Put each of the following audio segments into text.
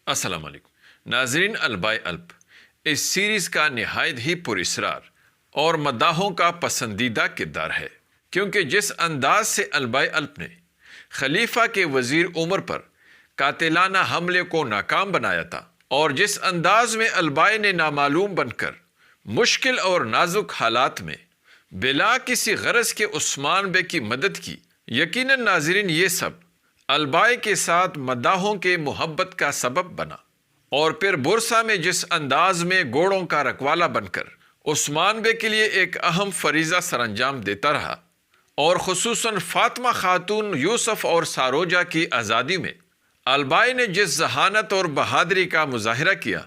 السلام علیکم ناظرین، البائے الب اس سیریز کا نہایت ہی پراسرار اور مداحوں کا پسندیدہ کردار ہے، کیونکہ جس انداز سے البائے الب نے خلیفہ کے وزیر عمر پر قاتلانہ حملے کو ناکام بنایا تھا، اور جس انداز میں البائے نے نامعلوم بن کر مشکل اور نازک حالات میں بلا کسی غرض کے عثمان بے کی مدد کی، یقیناً ناظرین یہ سب البائے کے ساتھ مداحوں کے محبت کا سبب بنا، اور پھر بورسا میں جس انداز میں گھوڑوں کا رکھوالا بن کر عثمان بے کے لیے ایک اہم فریضہ سر انجام دیتا رہا، اور خصوصاً فاطمہ خاتون یوسف اور ساروجہ کی آزادی میں البائے نے جس ذہانت اور بہادری کا مظاہرہ کیا،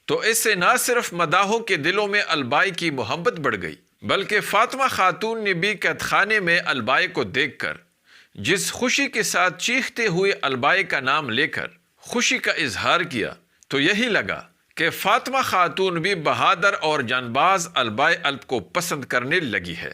تو اس سے نہ صرف مداحوں کے دلوں میں البائے کی محبت بڑھ گئی، بلکہ فاطمہ خاتون نے بھی قید خانے میں البائے کو دیکھ کر جس خوشی کے ساتھ چیختے ہوئے البائے کا نام لے کر خوشی کا اظہار کیا، تو یہی لگا کہ فاطمہ خاتون بھی بہادر اور جانباز البائے الب کو پسند کرنے لگی ہے۔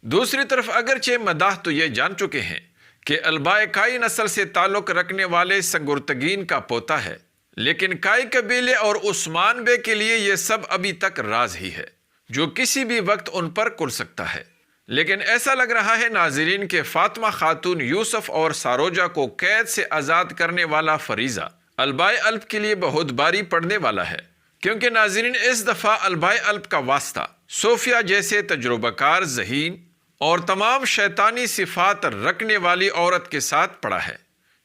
دوسری طرف اگرچہ مداح تو یہ جان چکے ہیں کہ البائے کائی نسل سے تعلق رکھنے والے سنگرتگین کا پوتا ہے، لیکن کائی قبیلے اور عثمان بے کے لیے یہ سب ابھی تک راز ہی ہے، جو کسی بھی وقت ان پر کھل سکتا ہے۔ لیکن ایسا لگ رہا ہے ناظرین کہ فاطمہ خاتون یوسف اور ساروجہ کو قید سے آزاد کرنے والا فریضہ البائے الب کے لیے بہت باری پڑنے والا ہے، کیونکہ ناظرین اس دفعہ البائے الب کا واسطہ صوفیہ جیسے تجربہ کار، ذہین اور تمام شیطانی صفات رکھنے والی عورت کے ساتھ پڑا ہے،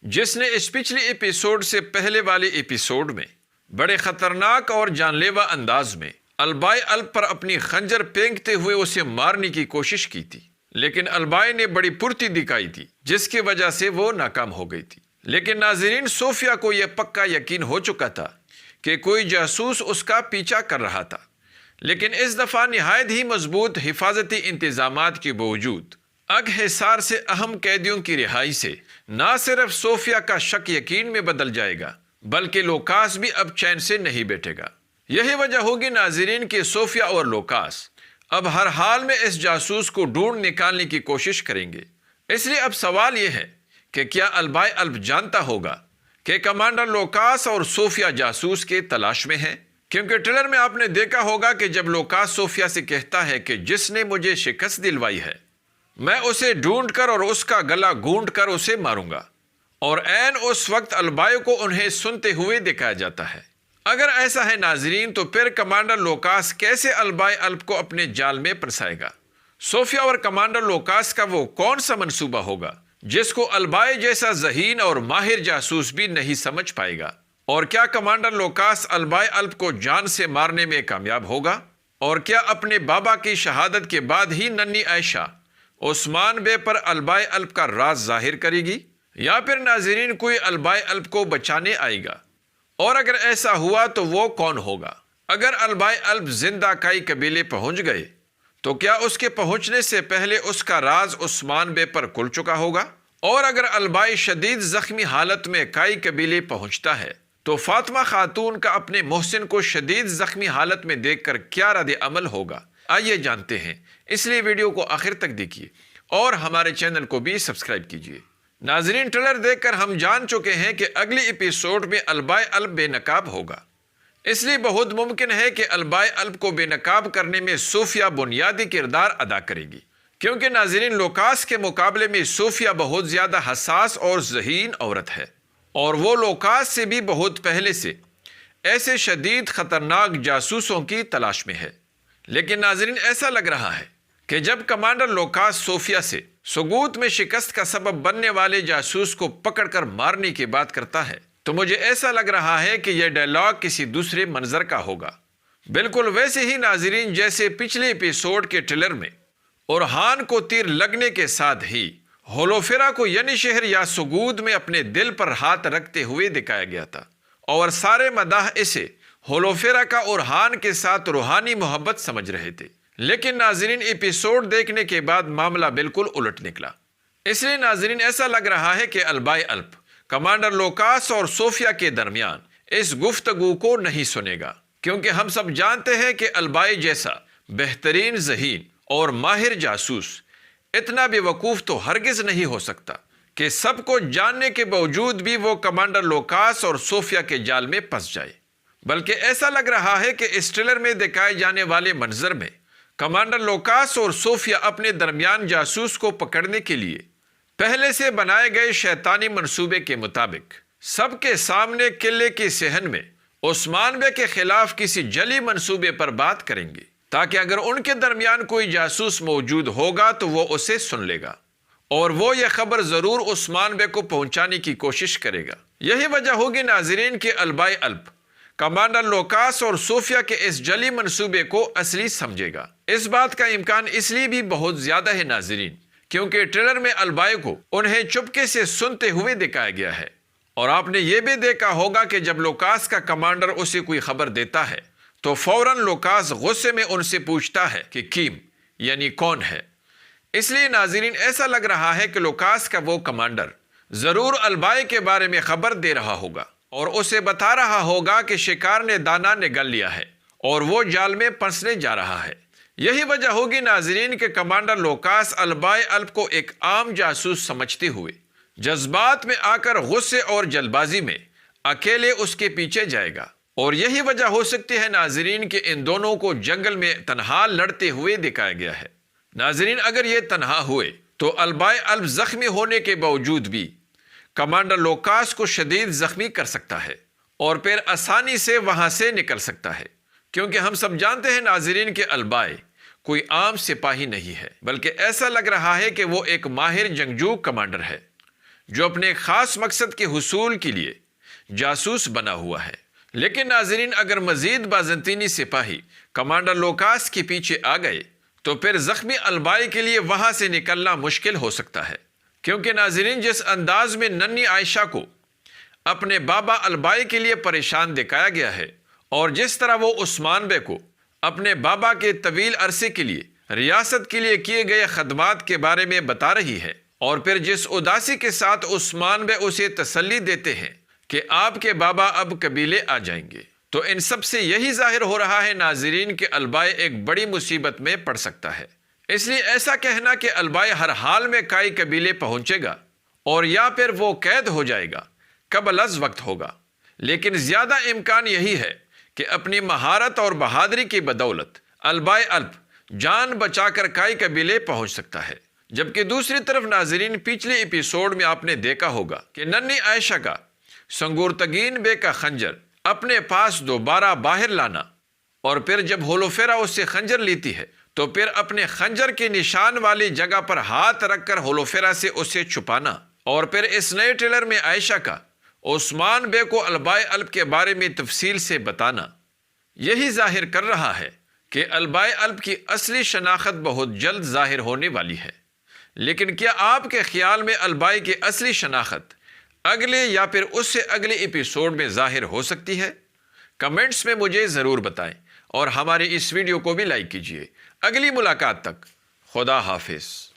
جس نے اس پچھلی ایپیسوڈ سے پہلے والے ایپیسوڈ میں بڑے خطرناک اور جان لیوا انداز میں البائے الب پر اپنی خنجر پھینکتے ہوئے اسے مارنے کی کوشش کی تھی، لیکن البائے نے بڑی پھرتی دکھائی تھی، جس کی وجہ سے وہ ناکام ہو گئی تھی۔ لیکن ناظرین، صوفیہ کو یہ پکا یقین ہو چکا تھا کہ کوئی جاسوس اس کا پیچھا کر رہا تھا، لیکن اس دفعہ نہایت ہی مضبوط حفاظتی انتظامات کے باوجود اگ حصار سے اہم قیدیوں کی رہائی سے نہ صرف صوفیہ کا شک یقین میں بدل جائے گا، بلکہ لوکاس بھی اب چین سے نہیں بیٹھے گا۔ یہی وجہ ہوگی ناظرین کہ صوفیہ اور لوکاس اب ہر حال میں اس جاسوس کو ڈھونڈ نکالنے کی کوشش کریں گے۔ اس لیے اب سوال یہ ہے کہ کیا البائے الب جانتا ہوگا کہ کمانڈر لوکاس اور صوفیہ جاسوس کے تلاش میں ہیں؟ کیونکہ ٹریلر میں آپ نے دیکھا ہوگا کہ جب لوکاس صوفیہ سے کہتا ہے کہ جس نے مجھے شکست دلوائی ہے میں اسے ڈھونڈ کر اور اس کا گلا گھونٹ کر اسے ماروں گا، اور عین اس وقت البائے کو انہیں سنتے ہوئے دکھایا جاتا ہے۔ اگر ایسا ہے ناظرین، تو پھر کمانڈر لوکاس کیسے البائے الب کو اپنے جال میں پھنسائے گا؟ صوفیہ اور کمانڈر لوکاس کا وہ کون سا منصوبہ ہوگا جس کو البائے جیسا ذہین اور ماہر جاسوس بھی نہیں سمجھ پائے گا؟ اور کیا کمانڈر لوکاس البائے الب کو جان سے مارنے میں کامیاب ہوگا؟ اور کیا اپنے بابا کی شہادت کے بعد ہی ننھی عائشہ عثمان بے پر البائے الب کا راز ظاہر کرے گی، یا پھر ناظرین کوئی البائے الب کو بچانے آئے گا؟ اور اگر ایسا ہوا تو وہ کون ہوگا؟ اگر البائے الب زندہ کائی قبیلے پہنچ گئے تو کیا اس کے پہنچنے سے پہلے اس کا راز عثمان بے پر کھل چکا ہوگا؟ اور اگر البائے شدید زخمی حالت میں کائی قبیلے پہنچتا ہے تو فاطمہ خاتون کا اپنے محسن کو شدید زخمی حالت میں دیکھ کر کیا رد عمل ہوگا؟ آئیے جانتے ہیں، اس لیے ویڈیو کو آخر تک دیکھیے اور ہمارے چینل کو بھی سبسکرائب کیجیے۔ ناظرین، ٹریلر دیکھ کر ہم جان چکے ہیں کہ اگلی ایپیسوڈ میں البائے الب بے نقاب ہوگا، اس لیے بہت ممکن ہے کہ البائے الب کو بے نقاب کرنے میں صوفیہ بنیادی کردار ادا کرے گی، کیونکہ ناظرین لوکاس کے مقابلے میں صوفیہ بہت زیادہ حساس اور ذہین عورت ہے، اور وہ لوکاس سے بھی بہت پہلے سے ایسے شدید خطرناک جاسوسوں کی تلاش میں ہے۔ لیکن ناظرین، ایسا لگ رہا ہے کہ جب کمانڈر لوکاس صوفیہ سے سقوط میں شکست کا سبب بننے والے جاسوس کو پکڑ کر مارنے کی بات کرتا ہے، تو مجھے ایسا لگ رہا ہے کہ یہ ڈائلاگ کسی دوسرے منظر کا ہوگا، بالکل ویسے ہی ناظرین جیسے پچھلے ایپیسوڈ کے ٹریلر میں اورہان کو تیر لگنے کے ساتھ ہی ہولوفیرا کو یعنی شہر یا سقوط میں اپنے دل پر ہاتھ رکھتے ہوئے دکھایا گیا تھا، اور سارے مداح اسے ہولوفیرا کا اورہان کے ساتھ روحانی محبت سمجھ رہے تھے۔ لیکن ناظرین ایپیسوڈ دیکھنے کے بعد معاملہ بالکل الٹ نکلا، اس لیے ناظرین ایسا لگ رہا ہے کہ البائے الب کمانڈر لوکاس اور صوفیہ کے درمیان اس گفتگو کو نہیں سنے گا، کیونکہ ہم سب جانتے ہیں کہ البائے جیسا بہترین ذہین اور ماہر جاسوس اتنا بے وقوف تو ہرگز نہیں ہو سکتا کہ سب کو جاننے کے باوجود بھی وہ کمانڈر لوکاس اور صوفیہ کے جال میں پھنس جائے، بلکہ ایسا لگ رہا ہے کہ اس ٹریلر میں دکھائے جانے والے منظر میں کمانڈر لوکاس اور صوفیہ اپنے درمیان جاسوس کو پکڑنے کے لیے پہلے سے بنائے گئے شیطانی منصوبے کے مطابق سب کے سامنے قلعے کی صحن میں عثمان بے کے خلاف کسی جعلی منصوبے پر بات کریں گے، تاکہ اگر ان کے درمیان کوئی جاسوس موجود ہوگا تو وہ اسے سن لے گا اور وہ یہ خبر ضرور عثمان بے کو پہنچانے کی کوشش کرے گا۔ یہی وجہ ہوگی ناظرین کہ البائے الب کمانڈر لوکاس اور صوفیہ کے اس جعلی منصوبے کو اصلی سمجھے گا۔ اس بات کا امکان اس لیے بھی بہت زیادہ ہے ناظرین کیونکہ ٹریلر میں البائے کو انہیں چپکے سے سنتے ہوئے دکھایا گیا ہے، اور آپ نے یہ بھی دیکھا ہوگا کہ جب لوکاس کا کمانڈر اسے کوئی خبر دیتا ہے تو فوراً لوکاس غصے میں ان سے پوچھتا ہے کہ کیم یعنی کون ہے۔ اس لیے ناظرین ایسا لگ رہا ہے کہ لوکاس کا وہ کمانڈر ضرور البائے کے بارے میں خبر دے رہا ہوگا اور اسے بتا رہا ہوگا کہ شکار نے دانا نگل لیا ہے اور وہ جال میں پھنسنے جا رہا ہے۔ یہی وجہ ہوگی ناظرین کہ کمانڈر لوکاس البائے الب کو ایک عام جاسوس سمجھتے ہوئے جذبات میں آ کر غصے اور جلد بازی میں اکیلے اس کے پیچھے جائے گا، اور یہی وجہ ہو سکتی ہے ناظرین کہ ان دونوں کو جنگل میں تنہا لڑتے ہوئے دکھایا گیا ہے۔ ناظرین اگر یہ تنہا ہوئے تو البائے الب زخمی ہونے کے باوجود بھی کمانڈر لوکاس کو شدید زخمی کر سکتا ہے اور پھر آسانی سے وہاں سے نکل سکتا ہے، کیونکہ ہم سب جانتے ہیں ناظرین کہ البائے کوئی عام سپاہی نہیں ہے، بلکہ ایسا لگ رہا ہے کہ وہ ایک ماہر جنگجو کمانڈر ہے جو اپنے خاص مقصد کے حصول کے لیے جاسوس بنا ہوا ہے۔ لیکن ناظرین اگر مزید بازنطینی سپاہی کمانڈر لوکاس کے پیچھے آ گئے تو پھر زخمی البائے کے لیے وہاں سے نکلنا مشکل ہو سکتا ہے، کیونکہ ناظرین جس انداز میں ننھی عائشہ کو اپنے بابا البائے کے لیے پریشان دکھایا گیا ہے اور جس طرح وہ عثمان بے کو اپنے بابا کے طویل عرصے کے لیے ریاست کے لیے کیے گئے خدمات کے بارے میں بتا رہی ہے، اور پھر جس اداسی کے ساتھ عثمان بے اسے تسلی دیتے ہیں کہ آپ کے بابا اب قبیلے آ جائیں گے، تو ان سب سے یہی ظاہر ہو رہا ہے ناظرین کہ البائے ایک بڑی مصیبت میں پڑ سکتا ہے۔ اس لیے ایسا کہنا کہ البائے ہر حال میں کئی قبیلے پہنچے گا اور یا پھر وہ قید ہو جائے گا قبل از وقت ہوگا، لیکن زیادہ امکان یہی ہے کہ اپنی مہارت اور بہادری کی بدولت البائے الب جان بچا کر کئی قبیلے پہنچ سکتا ہے۔ جبکہ دوسری طرف ناظرین پچھلے ایپیسوڈ میں آپ نے دیکھا ہوگا کہ ننھی عائشہ کا سنگورتگین بے کا خنجر اپنے پاس دوبارہ باہر لانا، اور پھر جب ہولوفیرا اس سے خنجر لیتی ہے تو پھر اپنے خنجر کے نشان والی جگہ پر ہاتھ رکھ کر ہولوفیرا سے اسے چھپانا، اور پھر اس نئے ٹریلر میں عائشہ کا عثمان بے کو البائے الب کے بارے میں تفصیل سے بتانا یہی ظاہر کر رہا ہے کہ البائے الب کی اصلی شناخت بہت جلد ظاہر ہونے والی ہے۔ لیکن کیا آپ کے خیال میں البائے کی اصلی شناخت اگلے یا پھر اس سے اگلے ایپیسوڈ میں ظاہر ہو سکتی ہے؟ کمنٹس میں مجھے ضرور بتائیں اور ہماری اس ویڈیو کو بھی لائک کیجیے۔ اگلی ملاقات تک خدا حافظ۔